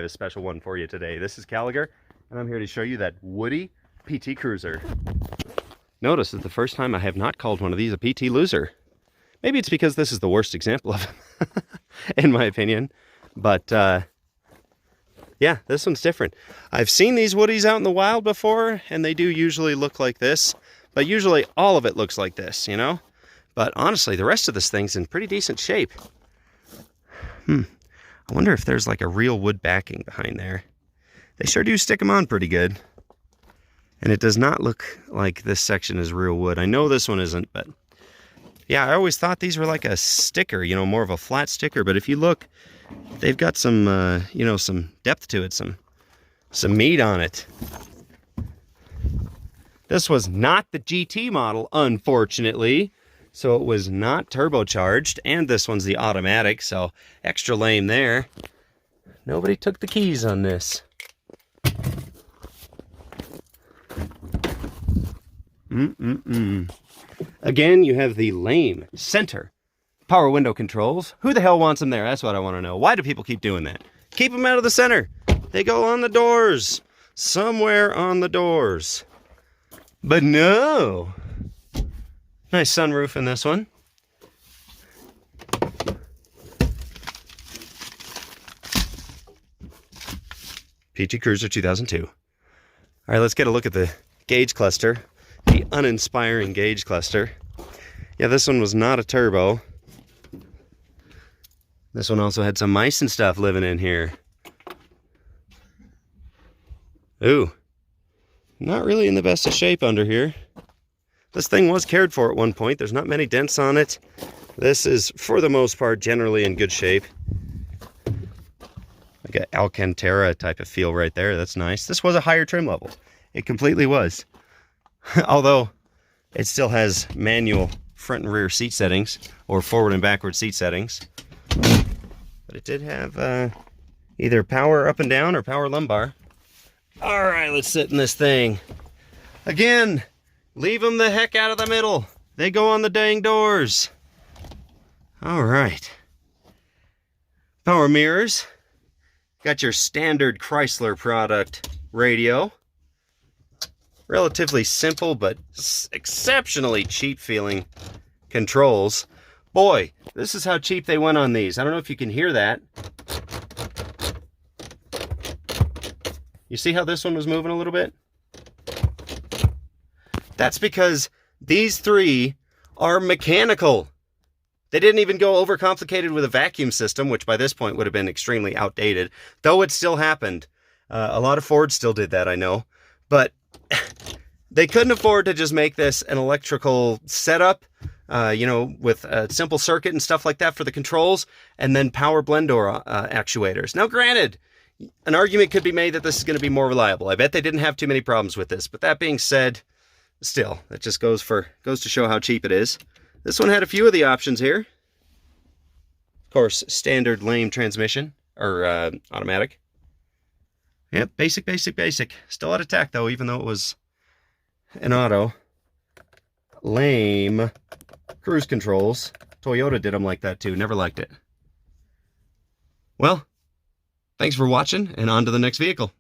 have a special one for you today. This is Gallagher, and I'm here to show you that Woody PT Cruiser. Notice it's the first time I have not called one of these a PT loser. Maybe it's because this is the worst example of them, in my opinion. But, yeah, this one's different. I've seen these Woodies out in the wild before, and they do usually look like this. But usually all of it looks like this, you know? But honestly, the rest of this thing's in pretty decent shape. I wonder if there's like a real wood backing behind there. They sure do stick them on pretty good. And it does not look like this section is real wood. I know this one isn't, but yeah, I always thought these were like a sticker, you know, more of a flat sticker. But if you look, they've got some, you know, some depth to it, some meat on it. This was not the GT model, unfortunately. So it was not turbocharged, and this one's the automatic, so extra lame there. Nobody took the keys on this. Again, you have the lame center power window controls. Who the hell wants them there? That's what I want to know. Why do people keep doing that? Keep them out of the center. They go on the doors. Somewhere on the doors. But no. Nice sunroof in this one. PT Cruiser 2002. All right, let's get a look at the gauge cluster. The uninspiring gauge cluster. Yeah, this one was not a turbo. This one also had some mice and stuff living in here. Ooh. Not really in the best of shape under here. This thing was cared for at one point. There's not many dents on it. This is, for the most part, generally in good shape. Like an Alcantara type of feel right there. That's nice. This was a higher trim level. It completely was. Although, it still has manual front and rear seat settings, or forward and backward seat settings. But it did have either power up and down or power lumbar. All right, let's sit in this thing. Again, leave them the heck out of the middle. They go on the dang doors. All right. Power mirrors. Got your standard Chrysler product radio. Relatively simple, but exceptionally cheap feeling controls. Boy, this is how cheap they went on these. I don't know if you can hear that. You see how this one was moving a little bit? That's because these three are mechanical. They didn't even go overcomplicated with a vacuum system, which by this point would have been extremely outdated, though it still happened. A lot of Fords still did that, I know. But they couldn't afford to just make this an electrical setup, you know, with a simple circuit and stuff like that for the controls, and then power blend door actuators. Now, granted, an argument could be made that this is going to be more reliable. I bet they didn't have too many problems with this. But that being said, still, that just goes to show how cheap it is. This one had a few of the options here. Of course, standard lame transmission, or automatic. Yep, basic. Still out of tact, though, even though it was an auto. Lame cruise controls. Toyota did them like that, too. Never liked it. Well, thanks for watching, and on to the next vehicle.